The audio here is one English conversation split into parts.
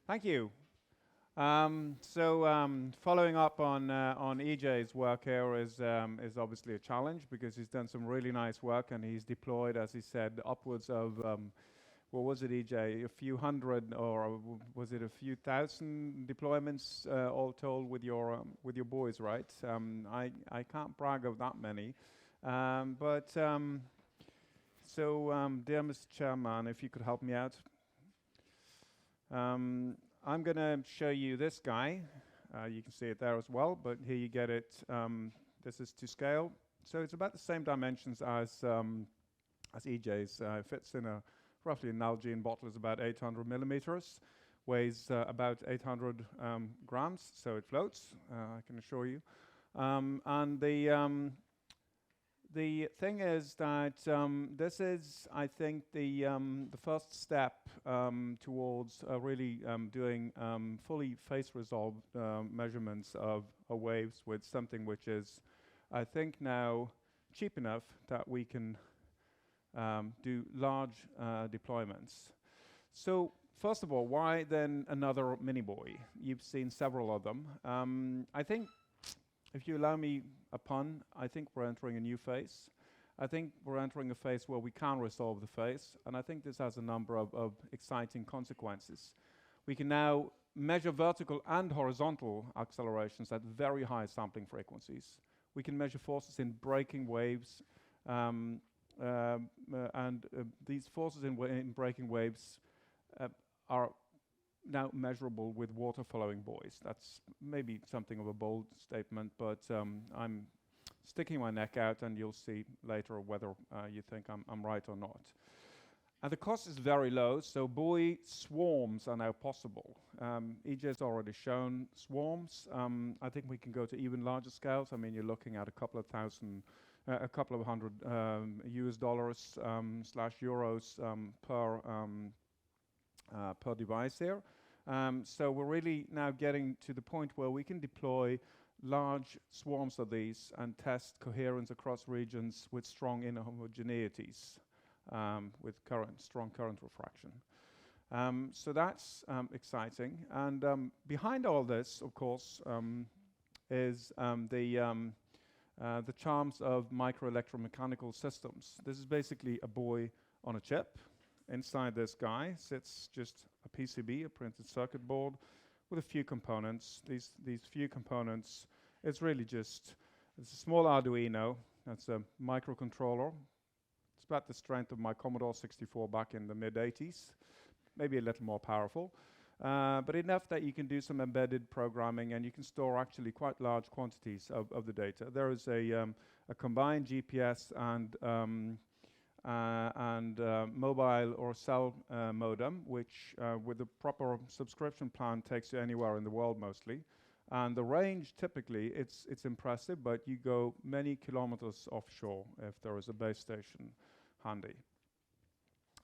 Thank you. Following up on EJ's work here is obviously a challenge because he's done some really nice work and he's deployed, as he said, upwards of what was it, EJ? A few hundred, or was it a few thousand deployments all told with your boys, right? I can't brag of that many, dear Mr. Chairman, if you could help me out. I'm going to show you this guy. You can see it there as well, but here you get it. This is to scale. So it's about the same dimensions as EJ's. Fits in a roughly an Nalgene bottle, is about 800 millimeters, weighs about 800 grams, so it floats, I can assure you. The thing is that this is, I think, the first step towards really doing fully phase-resolved measurements of waves with something which is, I think, now cheap enough that we can do large deployments. So first of all, why then another mini buoy? You've seen several of them. I think, if you allow me a pun, I think we're entering a new phase. I think we're entering a phase where we can resolve the phase, and I think this has a number of exciting consequences. We can now measure vertical and horizontal accelerations at very high sampling frequencies. We can measure forces in breaking waves, these forces in breaking waves are now measurable with water-following buoys. That's maybe something of a bold statement, but I'm sticking my neck out, and you'll see later whether you think I'm right or not. And the cost is very low, so buoy swarms are now possible. EJ's already shown swarms. I think we can go to even larger scales. I mean, you're looking at a couple of hundred US dollars slash euros per device here. So we're really now getting to the point where we can deploy large swarms of these and test coherence across regions with strong inhomogeneities, with strong current refraction. So that's exciting. And behind all this, of course, is the charms of microelectromechanical systems. This is basically a buoy on a chip. Inside this guy sits just a PCB, a printed circuit board, with a few components. These few components, it's a small Ardhuin. That's a microcontroller. It's about the strength of my Commodore 64 back in the mid-80s, maybe a little more powerful. But enough that you can do some embedded programming, and you can store actually quite large quantities of the data. There is a combined GPS and mobile or cell modem, which with a proper subscription plan takes you anywhere in the world mostly. And the range, typically, it's impressive, but you go many kilometers offshore if there is a base station handy.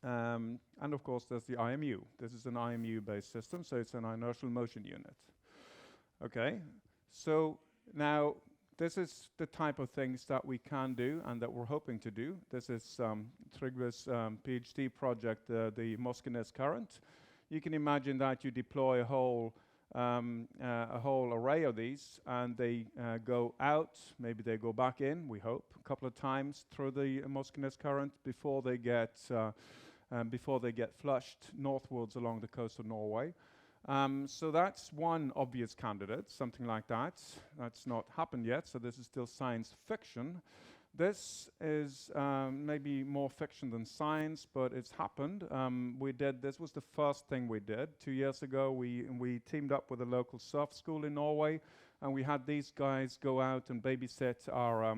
And of course, there's the IMU. This is an IMU-based system, so it's an inertial motion unit. Okay, so now this is the type of things that we can do and that we're hoping to do. This is Trygve's PhD project, the Moskenes current. You can imagine that you deploy a whole array of these, and they go out, maybe they go back in, we hope, a couple of times through the Moskenes current before they get flushed northwards along the coast of Norway. So that's one obvious candidate, something like that. That's not happened yet, so this is still science fiction. This is maybe more fiction than science, but it's happened. This was the first thing we did. 2 years ago, we teamed up with a local surf school in Norway, and we had these guys go out and babysit our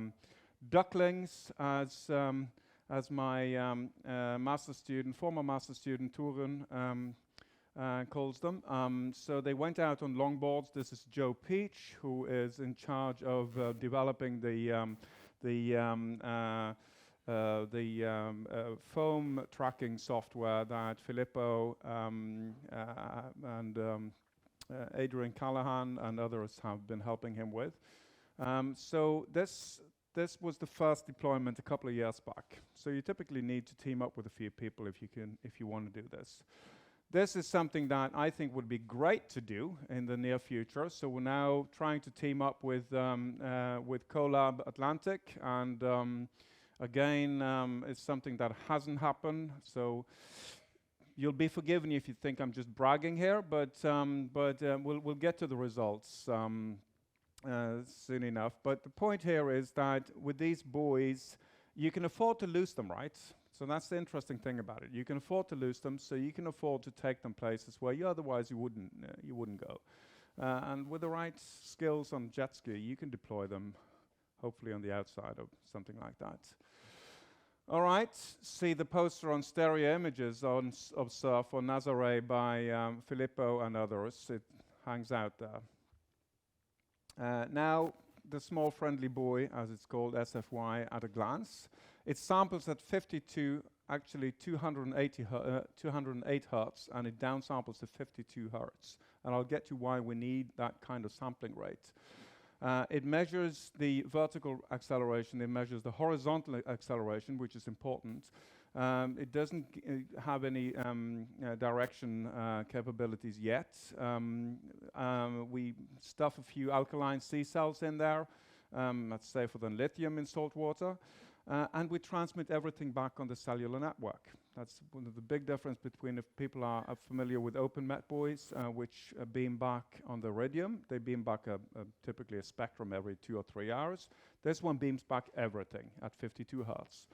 ducklings, as my former master student Torun calls them. So they went out on longboards. This is Joe Peach, who is in charge of developing the foam tracking software that Filippo and Adrian Callahan and others have been helping him with. So this was the first deployment a couple of years back. So you typically need to team up with a few people if you want to do this. This is something that I think would be great to do in the near future. So we're now trying to team up with Colab Atlantic, and again, it's something that hasn't happened. So you'll be forgiven if you think I'm just bragging here, but we'll get to the results soon enough. But the point here is that with these buoys, you can afford to lose them, right? So that's the interesting thing about it. You can afford to lose them, so you can afford to take them places where you otherwise you wouldn't go. And with the right skills on jet ski, you can deploy them, hopefully on the outside of something like that. All right, see the poster on stereo images of surf on Nazare by Filippo and others. It hangs out there. Now, the small friendly buoy, as it's called, SFY, at a glance. It samples at 208 hertz, and it downsamples to 52 hertz. And I'll get to why we need that kind of sampling rate. It measures the vertical acceleration, it measures the horizontal acceleration, which is important. It doesn't have any direction capabilities yet. We stuff a few alkaline sea cells in there. That's safer than lithium in salt water. And we transmit everything back on the cellular network. That's one of the big difference between, if people are familiar with open met buoys, which beam back on the iridium. They beam back typically a spectrum every 2 or 3 hours. This one beams back everything at 52 hertz.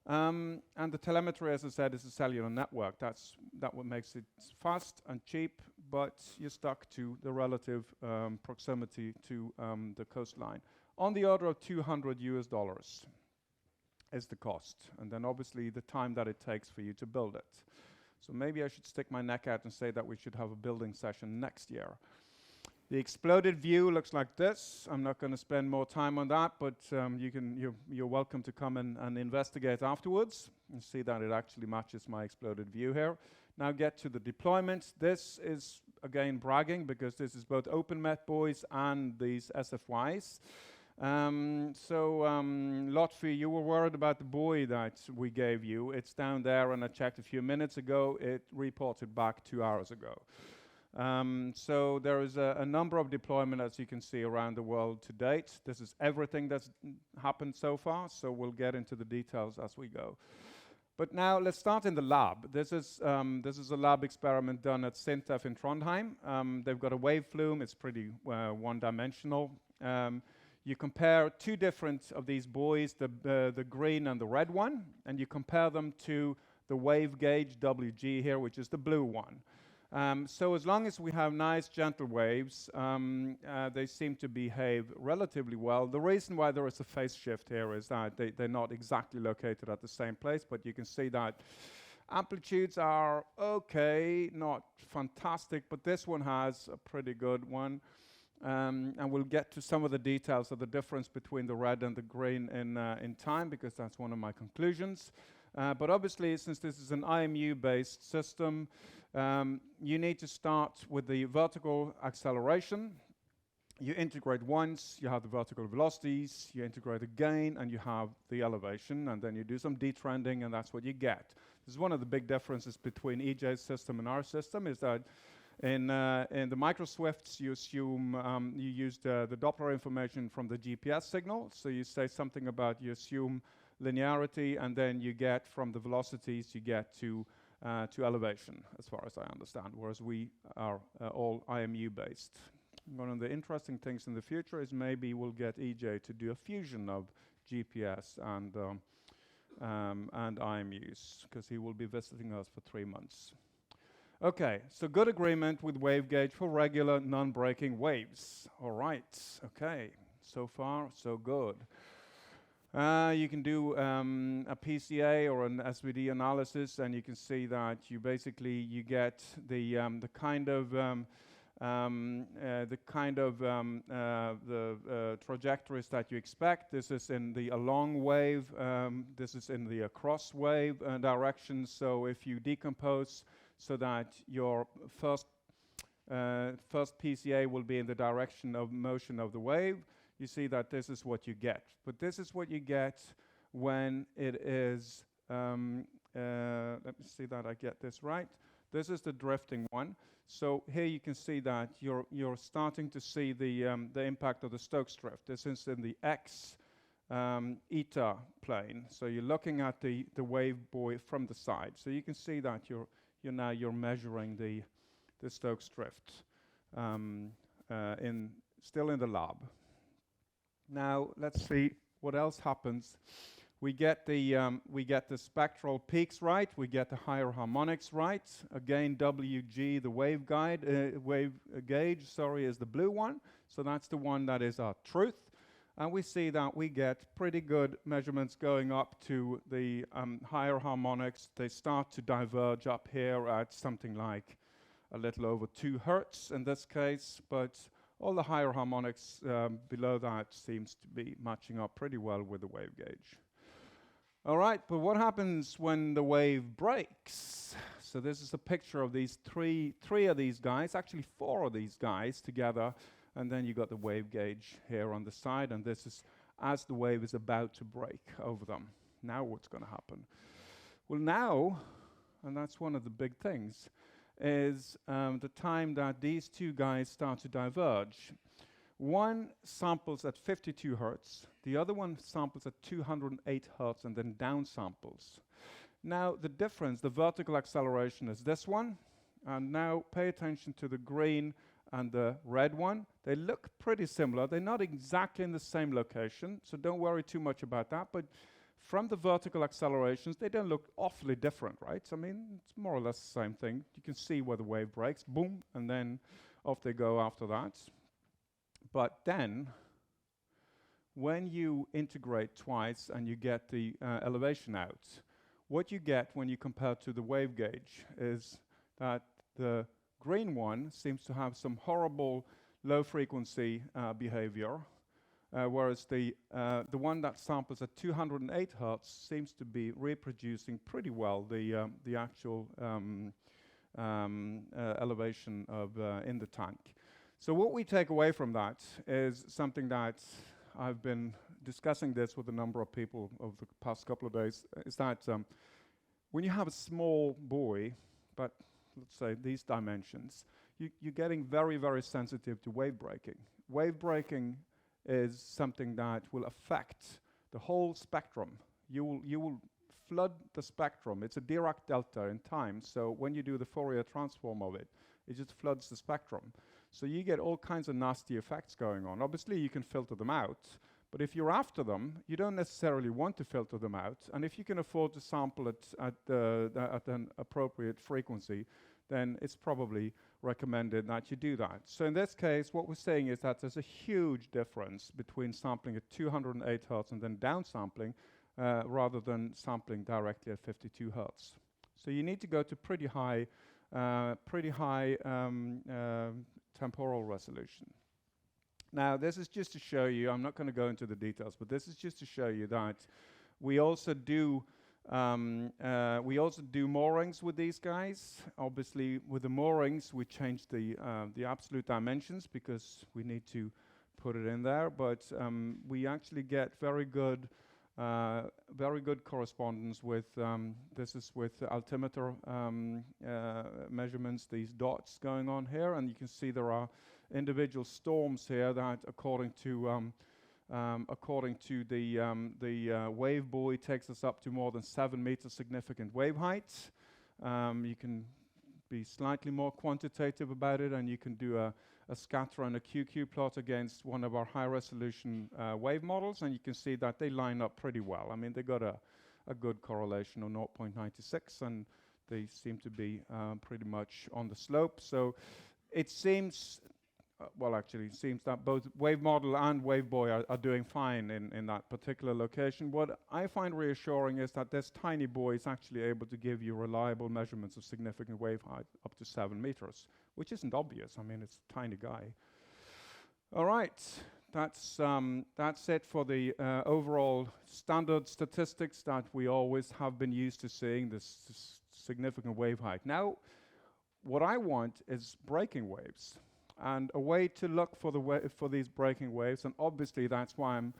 And the telemetry, as I said, is a cellular network. That's what makes it fast and cheap, but you're stuck to the relative proximity to the coastline. On the order of $200 is the cost, and then obviously the time that it takes for you to build it. So maybe I should stick my neck out and say that we should have a building session next year. The exploded view looks like this. I'm not going to spend more time on that, but you're welcome to come and investigate afterwards and see that it actually matches my exploded view here. Now get to the deployment. This is, again, bragging, because this is both open met buoys and these SFYs. Lotfi, you were worried about the buoy that we gave you. It's down there, and I checked a few minutes ago. It reported back 2 hours ago. So there is a number of deployments, as you can see, around the world to date. This is everything that's happened so far, so we'll get into the details as we go. But now let's start in the lab. This is a lab experiment done at SINTEF in Trondheim. They've got a wave flume. It's pretty one-dimensional. You compare two different of these buoys, the green and the red one, and you compare them to the wave gauge WG here, which is the blue one. So as long as we have nice gentle waves, they seem to behave relatively well. The reason why there is a phase shift here is that they're not exactly located at the same place, but you can see that amplitudes are okay, not fantastic, but this one has a pretty good one. And we'll get to some of the details of the difference between the red and the green in time, because that's one of my conclusions. But obviously, since this is an IMU-based system, you need to start with the vertical acceleration. You integrate once, you have the vertical velocities, you integrate again, and you have the elevation, and then you do some detrending, and that's what you get. This is one of the big differences between EJ's system and our system, is that in the microswifts, you assume you use the Doppler information from the GPS signal. So you say something about, you assume linearity, and then you get from the velocities, you get to elevation, as far as I understand, whereas we are all IMU based. One of the interesting things in the future is maybe we'll get EJ to do a fusion of GPS and IMUs, because he will be visiting us for 3 months. Okay, so good agreement with wave gauge for regular non-breaking waves. All right, okay, so far so good. You can do a PCA or an SVD analysis, and you can see that you get the trajectories that you expect. This is in the along wave. This is in the across wave direction. So if you decompose so that your first PCA will be in the direction of motion of the wave, you see that this is what you get. But this is what you get when it is, let me see that I get this right. This is the drifting one. So here you can see that you're starting to see the impact of the Stokes drift. This is in the X eta plane. So you're looking at the wave buoy from the side. So you can see that you're measuring the Stokes drift still in the lab. Now let's see what else happens. We get the spectral peaks right. We get the higher harmonics right. Again, WG, the wave gauge, is the blue one. So that's the one that is our truth. And we see that we get pretty good measurements going up to the higher harmonics. They start to diverge up here at something like a little over 2 hertz in this case, but all the higher harmonics below that seems to be matching up pretty well with the wave gauge. All right, but what happens when the wave breaks? So this is a picture of these three of these guys, actually 4 of these guys together, and then you got the wave gauge here on the side, and this is as the wave is about to break over them. Now what's going to happen? Well, now, and that's one of the big things, is the time that these 2 guys start to diverge. One samples at 52 hertz, the other one samples at 208 hertz and then down samples. Now the difference, the vertical acceleration is this one, and now pay attention to the green and the red one. They look pretty similar. They're not exactly in the same location, so don't worry too much about that, but from the vertical accelerations, they don't look awfully different, right? I mean, it's more or less the same thing. You can see where the wave breaks, boom, and then off they go after that. But then, when you integrate twice and you get the elevation out, what you get when you compare to the wave gauge is that the green one seems to have some horrible low frequency behavior, whereas the one that samples at 208 hertz seems to be reproducing pretty well the actual elevation of in the tank. So what we take away from that is something that I've been discussing this with a number of people over the past couple of days, is that when you have a small buoy, but let's say these dimensions, you're getting very, very sensitive to wave breaking. Wave breaking is something that will affect the whole spectrum. You will flood the spectrum. It's a Dirac delta in time, so when you do the Fourier transform of it, it just floods the spectrum. So you get all kinds of nasty effects going on. Obviously, you can filter them out, but if you're after them, you don't necessarily want to filter them out. And if you can afford to sample it at an appropriate frequency, then it's probably recommended that you do that. So in this case, what we're saying is that there's a huge difference between sampling at 208 hertz and then downsampling rather than sampling directly at 52 hertz. So you need to go to pretty high temporal resolution. Now, this is just to show you, I'm not going to go into the details, but this is just to show you that we also do moorings with these guys. Obviously, with the moorings, we change the absolute dimensions because we need to put it in there. But we actually get very good correspondence with this is with altimeter measurements. These dots going on here, and you can see there are individual storms here that, according to the wave buoy, takes us up to more than 7 meters significant wave height. You can be slightly more quantitative about it, and you can do a scatter and a QQ plot against one of our high-resolution wave models, and you can see that they line up pretty well. I mean, they got a good correlation of 0.96, and they seem to be pretty much on the slope. So it seems it seems that both wave model and wave buoy are doing fine in that particular location. What I find reassuring is that this tiny buoy is actually able to give you reliable measurements of significant wave height up to 7 meters, which isn't obvious. I mean, it's a tiny guy. All right, that's it for the overall standard statistics that we always have been used to seeing, this significant wave height. Now, what I want is breaking waves. And a way to look for these breaking waves, and obviously that's why I'm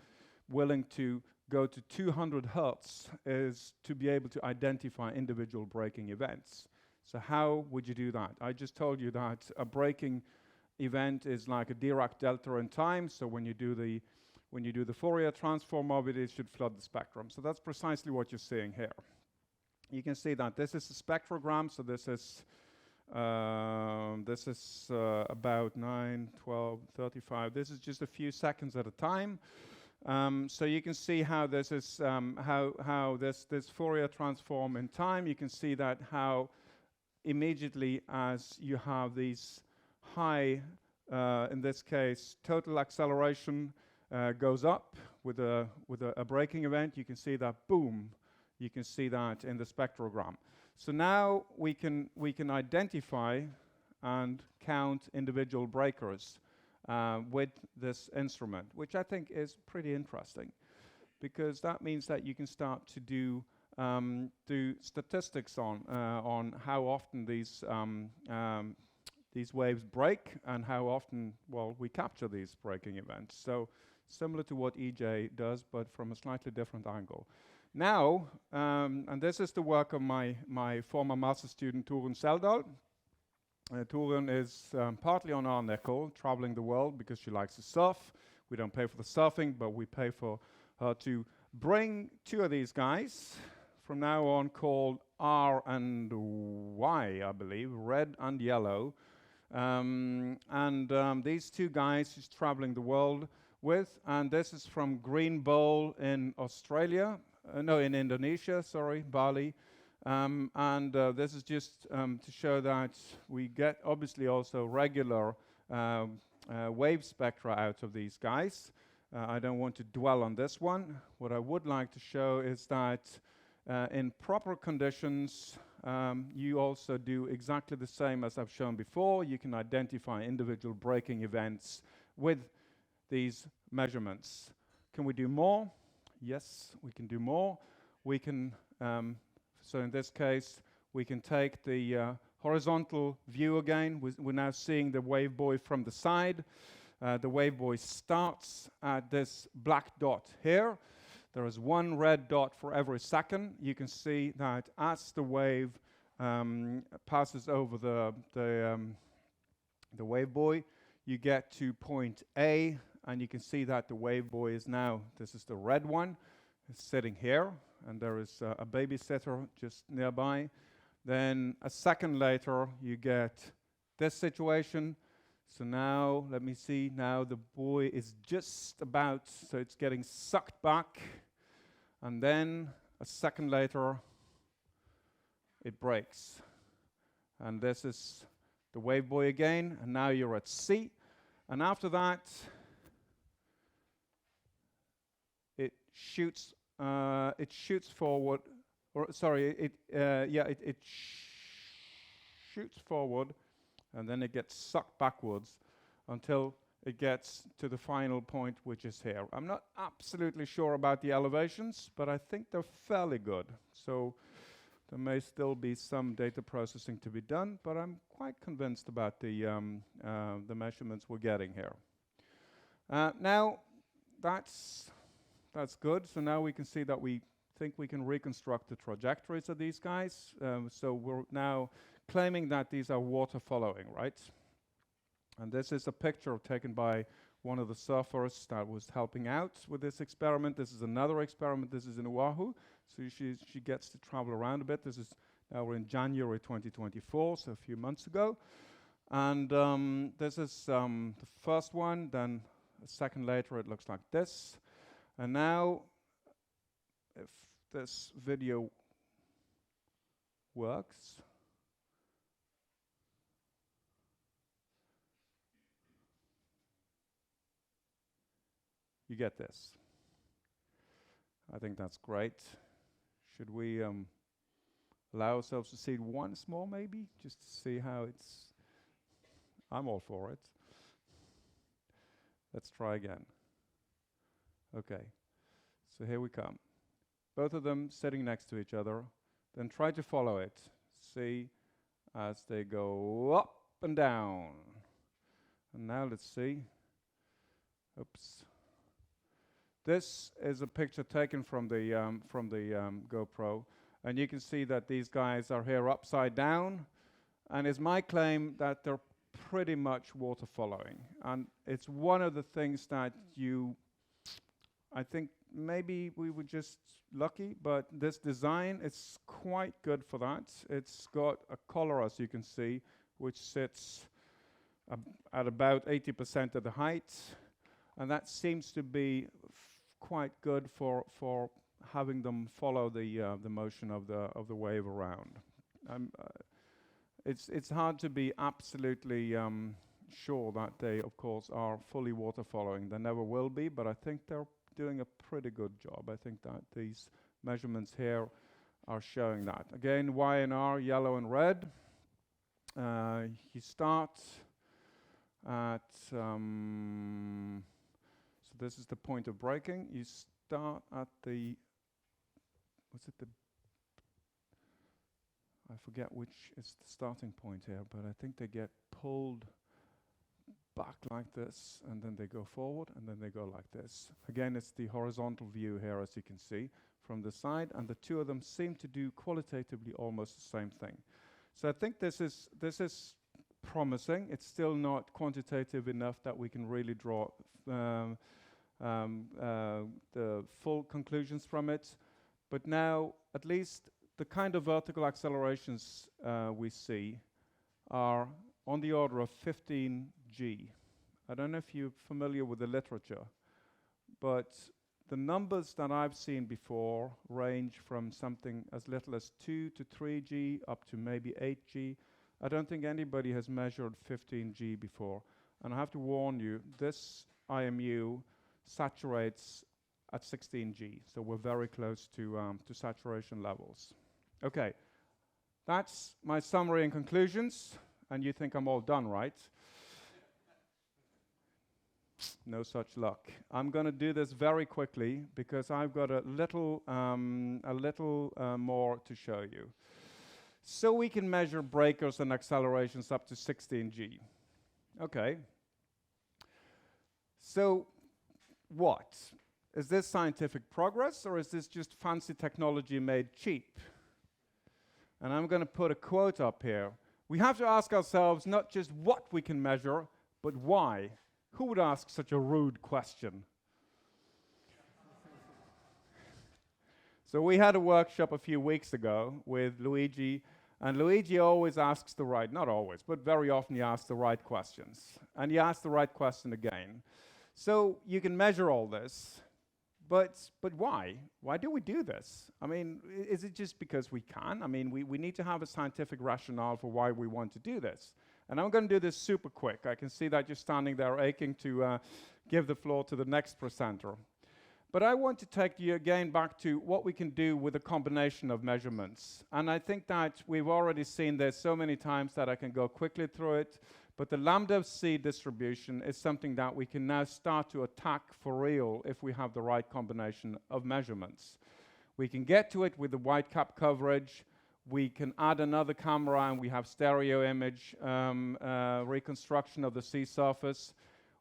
willing to go to 200 hertz, is to be able to identify individual breaking events. So how would you do that? I just told you that a breaking event is like a Dirac delta in time. So when you do the Fourier transform of it, it should flood the spectrum. So that's precisely what you're seeing here. You can see that this is a spectrogram. So this is about 9, 12, 35. This is just a few seconds at a time. So you can see how this is how this Fourier transform in time. You can see that how immediately as you have these high, in this case, total acceleration goes up with a breaking event. You can see that boom. You can see that in the spectrogram. So now we can identify and count individual breakers with this instrument, which I think is pretty interesting, because that means that you can start to do statistics on how often these waves break and how often, well, we capture these breaking events. So similar to what EJ does, but from a slightly different angle. Now, and this is the work of my former master student, Torunn Seldal. Torunn is partly on our nickel, traveling the world because she likes to surf. We don't pay for the surfing, but we pay for her to bring two of these guys from now on, called R and Y, I believe, red and yellow. These two guys she's traveling the world with, and this is from Green Bowl in Australia. In Indonesia, sorry, Bali. This is just to show that we get obviously also regular wave spectra out of these guys. I don't want to dwell on this one. What I would like to show is that in proper conditions, you also do exactly the same as I've shown before. You can identify individual breaking events with these measurements. Can we do more? Yes, we can do more. We can, so in this case, we can take the horizontal view again. We're now seeing the wave buoy from the side. The wave buoy starts at this black dot here. There is one red dot for every second. You can see that as the wave passes over the wave buoy, you get to point A, and you can see that the wave buoy is now, this is the red one, it's sitting here, and there is a babysitter just nearby. Then a second later, you get this situation. So now, let me see, now the buoy is just about, so it's getting sucked back, and then a second later, it breaks. And this is the wave buoy again, and now you're at sea. And after that, it shoots forward, or sorry, it shoots forward, and then it gets sucked backwards until it gets to the final point, which is here. I'm not absolutely sure about the elevations, but I think they're fairly good. So there may still be some data processing to be done, but I'm quite convinced about the measurements we're getting here. Now, that's good. So now we can see that we think we can reconstruct the trajectories of these guys. So we're now claiming that these are water following, right? And this is a picture taken by one of the surfers that was helping out with this experiment. This is another experiment. This is in Oahu. So she gets to travel around a bit. This is now we're in January 2024, so a few months ago. And this is the first one. Then a second later, it looks like this. And now, if this video works, you get this. I think that's great. Should we allow ourselves to see it once more, maybe, just to see how it's... I'm all for it. Let's try again. Okay, so here we come. Both of them sitting next to each other. Then try to follow it. See as they go up and down. And now let's see. Oops. This is a picture taken from the GoPro, and you can see that these guys are here upside down. And it's my claim that they're pretty much water following. And it's one of the things that I think maybe we were just lucky, but this design is quite good for that. It's got a collar, as you can see, which sits at about 80% of the height. And that seems to be quite good for having them follow the motion of the wave around. It's hard to be absolutely sure that they, of course, are fully water following. They never will be, but I think they're doing a pretty good job. I think that these measurements here are showing that. Again, Y and R, yellow and red. You start at, so this is the point of breaking. You start at the, I forget which is the starting point here, but I think they get pulled back like this, and then they go forward, and then they go like this. Again, it's the horizontal view here, as you can see, from the side, and the two of them seem to do qualitatively almost the same thing. So I think this is promising. It's still not quantitative enough that we can really draw the full conclusions from it. But now, at least the kind of vertical accelerations we see are on the order of 15 g. I don't know if you're familiar with the literature, but the numbers that I've seen before range from something as little as 2 to 3 g up to maybe 8 g. I don't think anybody has measured 15 g before. And I have to warn you, this IMU saturates at 16 g, so we're very close to saturation levels. Okay, that's my summary and conclusions, and you think I'm all done, right? No such luck. I'm going to do this very quickly because I've got a little more to show you. So we can measure breakers and accelerations up to 16 g. Okay. So what? Is this scientific progress, or is this just fancy technology made cheap? And I'm going to put a quote up here. We have to ask ourselves not just what we can measure, but why. Who would ask such a rude question? So we had a workshop a few weeks ago with Luigi, and Luigi always asks the right, not always, but very often he asks the right questions. And he asked the right question again. So you can measure all this, but why? Why do we do this? I mean, is it just because we can? I mean, we need to have a scientific rationale for why we want to do this. And I'm going to do this super quick. I can see that you're standing there aching to give the floor to the next presenter. But I want to take you again back to what we can do with a combination of measurements. And I think that we've already seen this so many times that I can go quickly through it. But the lambda C distribution is something that we can now start to attack for real if we have the right combination of measurements. We can get to it with the white cap coverage. We can add another camera and we have stereo image reconstruction of the sea surface.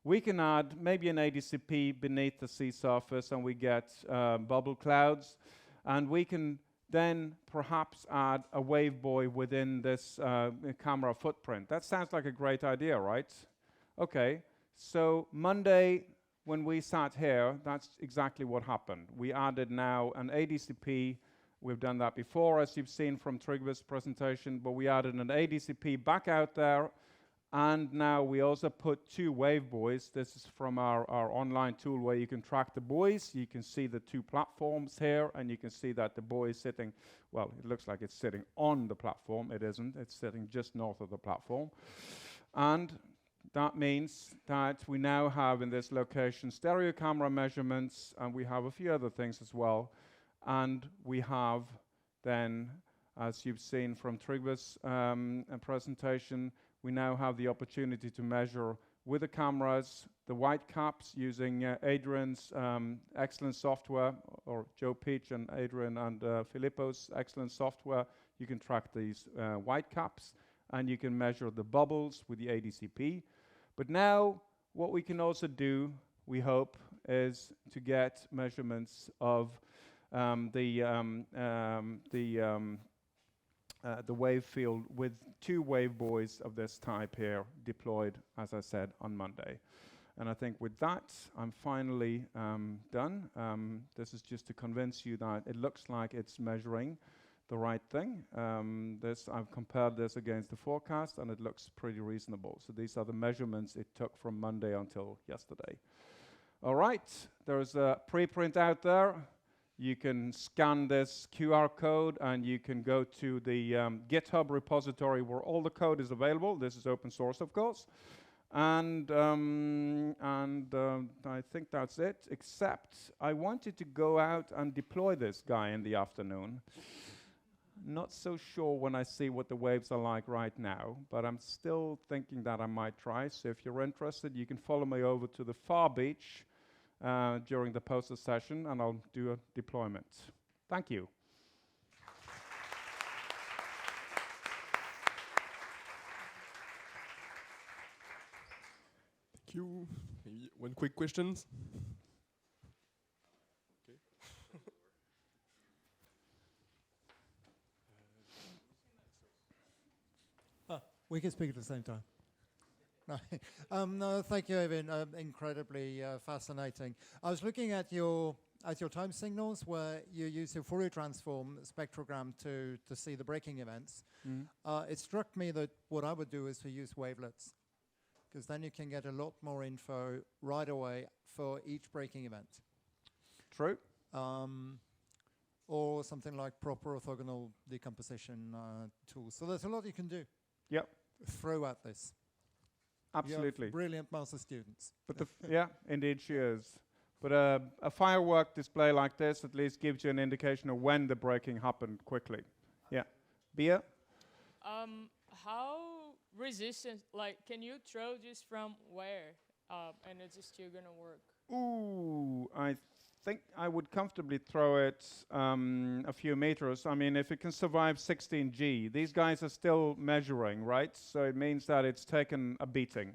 We can add maybe an ADCP beneath the sea surface and we get bubble clouds. And we can then perhaps add a wave buoy within this camera footprint. That sounds like a great idea, right? Okay, so Monday when we sat here, that's exactly what happened. We added now an ADCP. We've done that before, as you've seen from Trygve's presentation, but we added an ADCP back out there, and now we also put 2 wave buoys. This is from our online tool where you can track the buoys. You can see the 2 platforms here, and you can see that the buoy is sitting, well, it looks like it's sitting on the platform. It isn't. It's sitting just north of the platform. And that means that we now have in this location stereo camera measurements, and we have a few other things as well. And we have then, as you've seen from Trygve's presentation, we now have the opportunity to measure with the cameras, the white caps using Adrian's excellent software, or Joe Peach and Adrian and Filippo's excellent software. You can track these white caps, and you can measure the bubbles with the ADCP. But now, what we can also do, we hope, is to get measurements of the wave field with 2 wave buoys of this type here deployed, as I said, on Monday. And I think with that, I'm finally done. This is just to convince you that it looks like it's measuring the right thing. I've compared this against the forecast, and it looks pretty reasonable. So these are the measurements it took from Monday until yesterday. All right, there's a preprint out there. You can scan this QR code, and you can go to the GitHub repository where all the code is available. This is open source, of course. And I think that's it, except I wanted to go out and deploy this guy in the afternoon. Not so sure when I see what the waves are like right now, but I'm still thinking that I might try. So if you're interested, you can follow me over to the far beach during the poster session, and I'll do a deployment. Thank you. Thank you. Maybe one quick question. Okay. We can speak at the same time. No, thank you, Oyvind. Incredibly fascinating. I was looking at your time signals where you use your Fourier transform spectrogram to see the breaking events. It struck me that what I would do is to use wavelets, because then you can get a lot more info right away for each breaking event. True. Or something like proper orthogonal decomposition tools. So there's a lot you can do. Yep. Throw at this. Absolutely. Brilliant master students. But yeah, indeed she is. But a firework display like this at least gives you an indication of when the breaking happened quickly. Yeah. Bia? How resistant, like, can you throw this from where? And it's still gonna work? Ooh, I think I would comfortably throw it a few meters. I mean, if it can survive 16G, these guys are still measuring, right? So it means that it's taken a beating.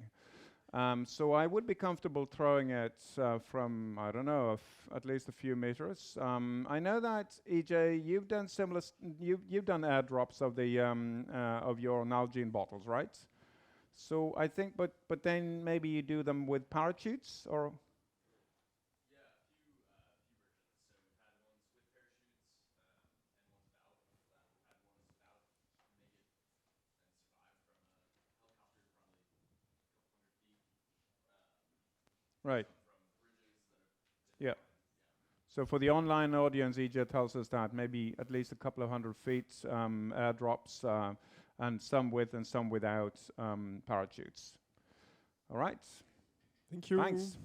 So I would be comfortable throwing it from, I don't know, at least a few meters. I know that, EJ, you've done similar, you've done airdrops of the of your Nalgene bottles, right? So I think, but then maybe you do them with parachutes, or? Right. Yeah. So for the online audience, EJ tells us that maybe at least a couple of 100 feet airdrops, and some with and some without parachutes. All right. Thank you. Thanks.